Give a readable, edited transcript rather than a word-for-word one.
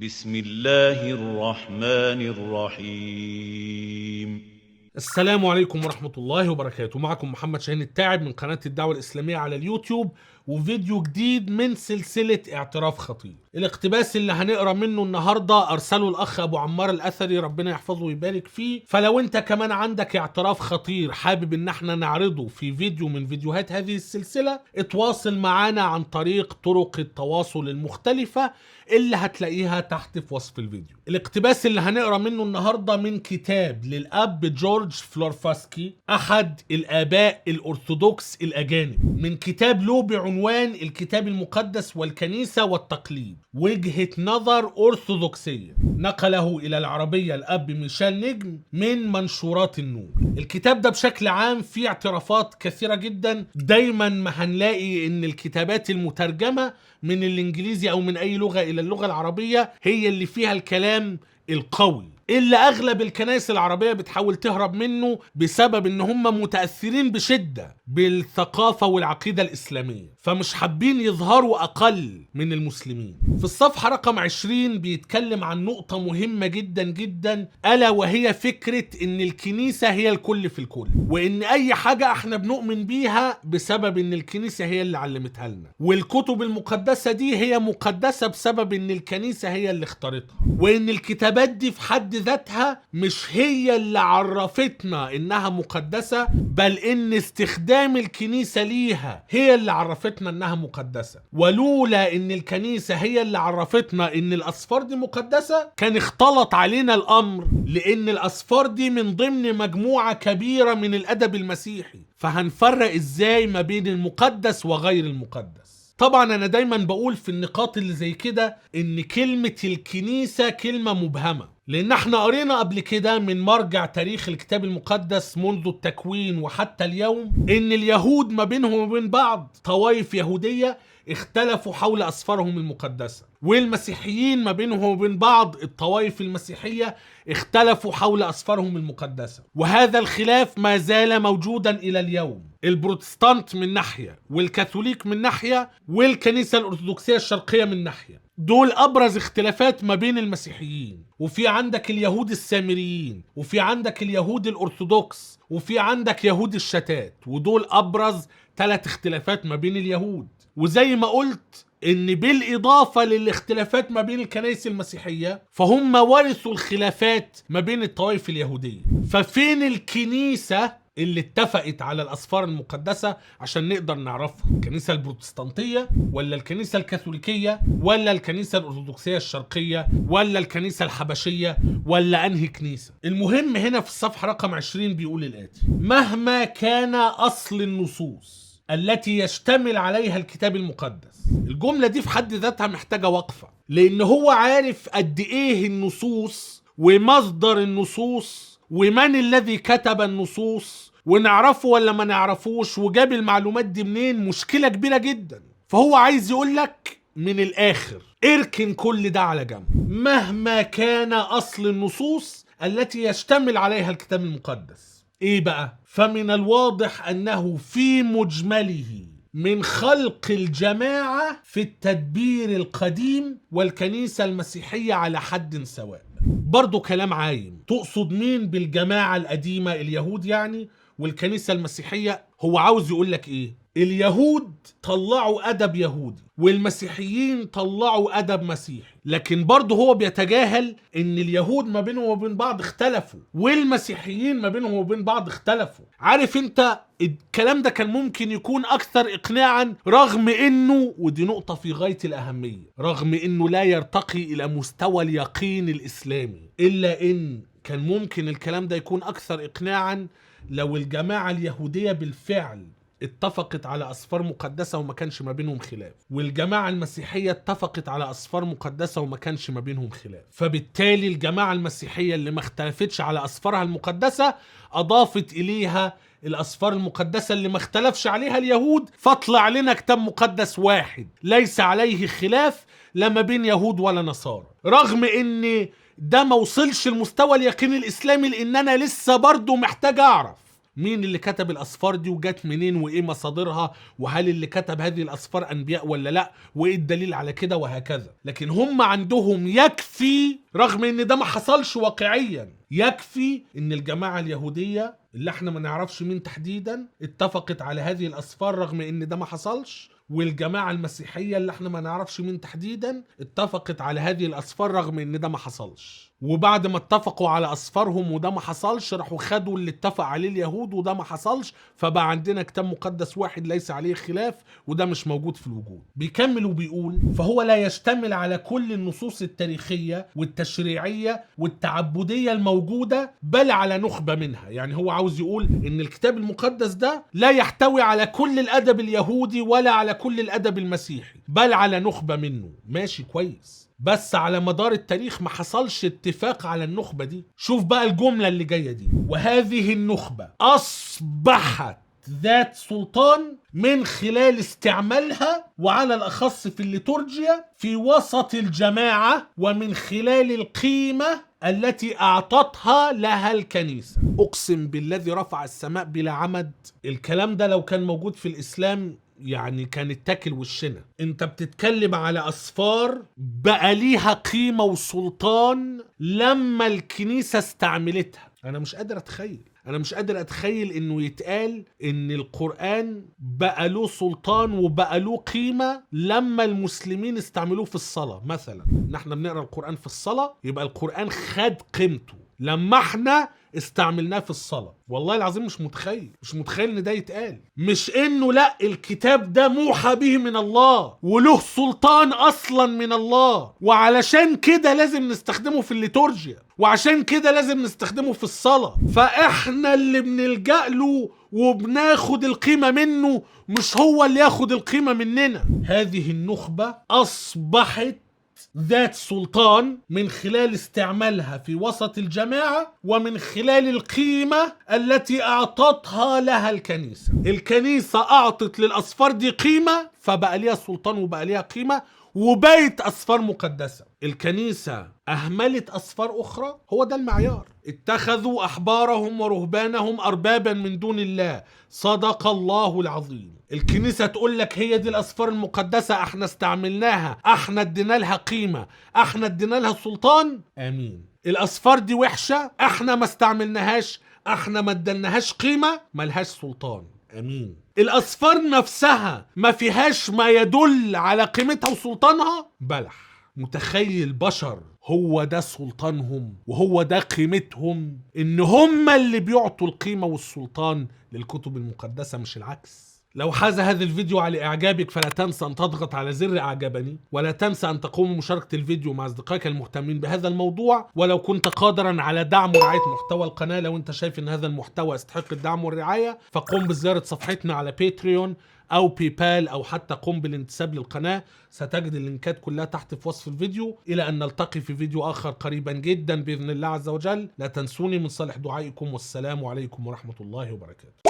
بسم الله الرحمن الرحيم. السلام عليكم ورحمة الله وبركاته. معكم محمد شاهين التاعب من قناة الدعوة الإسلامية على اليوتيوب، وفيديو جديد من سلسلة اعتراف خطير. الاقتباس اللي هنقرأ منه النهاردة أرسله الأخ أبو عمار الأثري، ربنا يحفظه ويبارك فيه. فلو أنت كمان عندك اعتراف خطير حابب إن احنا نعرضه في فيديو من فيديوهات هذه السلسلة، اتواصل معانا عن طريق طرق التواصل المختلفة اللي هتلاقيها تحت في وصف الفيديو. الاقتباس اللي هنقرأ منه النهاردة من كتاب للأب جورج فلورفاسكي، أحد الآباء الأرثوذكس الأجانب، من كتاب له بعنوان الكتاب المقدس والكنيسة والتقليد، وجهة نظر أرثوذكسية. نقله إلى العربية الأب ميشيل نجم من منشورات النور. الكتاب ده بشكل عام فيه اعترافات كثيرة جدا. دايما ما هنلاقي إن الكتابات المترجمة من الإنجليزي أو من أي لغة إلى اللغة العربية هي اللي فيها الكلام القوي، اللي أغلب الكنائس العربية بتحاول تهرب منه بسبب إن هم متأثرين بشدة بالثقافة والعقيدة الإسلامية، فمش حابين يظهروا أقل من المسلمين. في الصفحة رقم 20 بيتكلم عن نقطة مهمة جدا جدا، ألا وهي فكرة إن الكنيسة هي الكل في الكل، وإن أي حاجة احنا بنؤمن بيها بسبب إن الكنيسة هي اللي علمتها لنا، والكتب المقدسة دي هي مقدسة بسبب إن الكنيسة هي اللي اختارتها، وإن الكتابات دي في حد ذاتها مش هي اللي عرفتنا إنها مقدسة، بل إن استخدام الكنيسة ليها هي اللي عرفتنا إنها مقدسة. ولولا إن الكنيسة هي اللي عرفتنا إن الأسفار دي مقدسة كان اختلط علينا الأمر، لأن الأسفار دي من ضمن مجموعة كبيرة من الأدب المسيحي، فهنفرق إزاي ما بين المقدس وغير المقدس؟ طبعا انا دايما بقول في النقاط اللي زي كده ان كلمة الكنيسة كلمة مبهمة، لان احنا قرينا قبل كده من مرجع تاريخ الكتاب المقدس منذ التكوين وحتى اليوم ان اليهود ما بينهم وبين بعض طوائف يهودية اختلفوا حول أسفارهم المقدسة، والمسيحيين ما بينهم وبين بعض الطوائف المسيحية اختلفوا حول أسفارهم المقدسة، وهذا الخلاف ما زال موجودا إلى اليوم. البروتستانت من ناحية، والكاثوليك من ناحية، والكنيسة الأرثوذكسية الشرقية من ناحية، دول أبرز اختلافات ما بين المسيحيين. وفي عندك اليهود السامريين، وفي عندك اليهود الأرثوذكس، وفي عندك يهود الشتات، ودول أبرز 3 اختلافات ما بين اليهود. وزي ما قلت ان بالاضافة للاختلافات ما بين الكنائس المسيحية فهم ورثوا الخلافات ما بين الطوائف اليهودية. ففين الكنيسة اللي اتفقت على الأسفار المقدسة عشان نقدر نعرفها؟ الكنيسة البروتستانتية ولا الكنيسة الكاثوليكية ولا الكنيسة الأرثوذكسية الشرقية ولا الكنيسة الحبشية ولا أنهي كنيسة؟ المهم هنا في الصفحة رقم 20 بيقول الآتي: مهما كان أصل النصوص التي يشتمل عليها الكتاب المقدس. الجملة دي في حد ذاتها محتاجة وقفة، لأن هو عارف قد إيه النصوص ومصدر النصوص ومن الذي كتب النصوص، ونعرفه ولا ما نعرفوش، وجاب المعلومات دي منين، مشكلة كبيرة جدا. فهو عايز يقولك من الآخر اركن كل ده على جنب. مهما كان أصل النصوص التي يشتمل عليها الكتاب المقدس، ايه بقى؟ فمن الواضح انه في مجمله من خلق الجماعة في التدبير القديم والكنيسة المسيحية على حد سواء. برضو كلام عايم. تقصد مين بالجماعة القديمة؟ اليهود يعني، والكنيسة المسيحية. هو عاوز يقولك ايه؟ اليهود طلعوا أدب يهودي والمسيحيين طلعوا أدب مسيحي، لكن برضه هو بيتجاهل ان اليهود ما بينهم وبين بعض اختلفوا والمسيحيين ما بينهم وبين بعض اختلفوا. عارف انت الكلام ده كان ممكن يكون اكثر اقناعا، رغم انه، ودي نقطة في غاية الاهمية، رغم انه لا يرتقي الى مستوى اليقين الاسلامي، الا ان كان ممكن الكلام ده يكون اكثر اقناعا لو الجماعة اليهودية بالفعل اتفقت على أسفار مقدسة وما كانش ما بينهم خلاف، والجماعة المسيحية اتفقت على أسفار مقدسة وما كانش ما بينهم خلاف. فبالتالي الجماعة المسيحية اللي ما اختلفتش على أسفارها المقدسة أضافت إليها الأسفار المقدسة اللي ما اختلفش عليها اليهود، فاطلع لنا كتاب مقدس واحد ليس عليه خلاف لا ما بين يهود ولا نصارى. رغم ان ده ما وصلش المستوى اليقين الإسلامي، لأن أنا لسه برضو محتاج أعرف مين اللي كتب الأسفار دي وجات منين وإيه مصادرها، وهل اللي كتب هذه الأسفار أنبياء ولا لأ، وإيه الدليل على كده، وهكذا. لكن هم عندهم يكفي، رغم إن ده ما حصلش واقعيا، يكفي إن الجماعة اليهودية اللي احنا ما نعرفش مين تحديدا اتفقت على هذه الأسفار رغم إن ده ما حصلش، والجماعة المسيحية اللي احنا ما نعرفش مين تحديدا اتفقت على هذه الأسفار رغم ان ده ما حصلش. وبعد ما اتفقوا على أسفارهم وده ما حصلش، راحوا خدوا اللي اتفق عليه اليهود وده ما حصلش، فبقى عندنا كتاب مقدس واحد ليس عليه خلاف، وده مش موجود في الوجود. بيكمل وبيقول: فهو لا يشتمل على كل النصوص التاريخية والتشريعية والتعبدية الموجودة، بل على نخبة منها. يعني هو عاوز يقول ان الكتاب المقدس ده لا يحتوي على كل الأدب اليهودي ولا على كل الأدب المسيحي، بل على نخبة منه. ماشي كويس، بس على مدار التاريخ ما حصلش اتفاق على النخبة دي. شوف بقى الجملة اللي جاية دي: وهذه النخبة أصبحت ذات سلطان من خلال استعمالها، وعلى الأخص في الليتورجيا، في وسط الجماعة، ومن خلال القيمة التي أعطتها لها الكنيسة. أقسم بالذي رفع السماء بلا عمد، الكلام ده لو كان موجود في الإسلام يعني كان اتاكل وشنا. انت بتتكلم على أسفار بقى ليها قيمة وسلطان لما الكنيسة استعملتها. انا مش قادر اتخيل انه يتقال ان القرآن بقى له سلطان وبقى له قيمة لما المسلمين استعملوه في الصلاة. مثلا نحن بنقرأ القرآن في الصلاة، يبقى القرآن خد قيمته لما احنا استعملناه في الصلاة. والله العظيم مش متخيل ان ده يتقال. مش انه لا، الكتاب ده موحى به من الله وله سلطان اصلا من الله، وعلشان كده لازم نستخدمه في الليتورجيا، وعشان كده لازم نستخدمه في الصلاة، فاحنا اللي بنلجأ له وبناخد القيمة منه، مش هو اللي ياخد القيمة مننا. هذه النخبة أصبحت ذات سلطان من خلال استعمالها في وسط الجماعة، ومن خلال القيمة التي أعطتها لها الكنيسة. الكنيسة أعطت للأسفار دي قيمة، فبقى ليها سلطان وبقى ليها قيمة، وبيت أسفار مقدسة. الكنيسة أهملت أسفار أخرى، هو ده المعيار. اتخذوا أحبارهم ورهبانهم أربابا من دون الله، صدق الله العظيم. الكنيسة تقول لك هي دي الأسفار المقدسة، احنا استعملناها، احنا ادينا لها قيمة، احنا ادينا لها سلطان. آمين. الأسفار دي وحشة، احنا ما استعملناهاش، احنا ما ادناهاش قيمة، ملهاش سلطان. آمين. الأسفار نفسها ما فيهاش ما يدل على قيمتها وسلطانها، بلح. متخيل بشر هو ده سلطانهم وهو ده قيمتهم، ان هم اللي بيعطوا القيمة والسلطان للكتب المقدسة مش العكس. لو حاز هذا الفيديو على إعجابك فلا تنسى أن تضغط على زر أعجبني، ولا تنسى أن تقوم بمشاركة الفيديو مع أصدقائك المهتمين بهذا الموضوع. ولو كنت قادرا على دعم ورعاية محتوى القناة، لو أنت شايف أن هذا المحتوى يستحق الدعم والرعاية، فقم بزيارة صفحتنا على باتريون أو بيبال، أو حتى قم بالانتساب للقناة. ستجد اللينكات كلها تحت في وصف الفيديو. إلى أن نلتقي في فيديو آخر قريبا جدا بإذن الله عز وجل. لا تنسوني من صالح دعائكم، والسلام عليكم ورحمة الله وبركاته.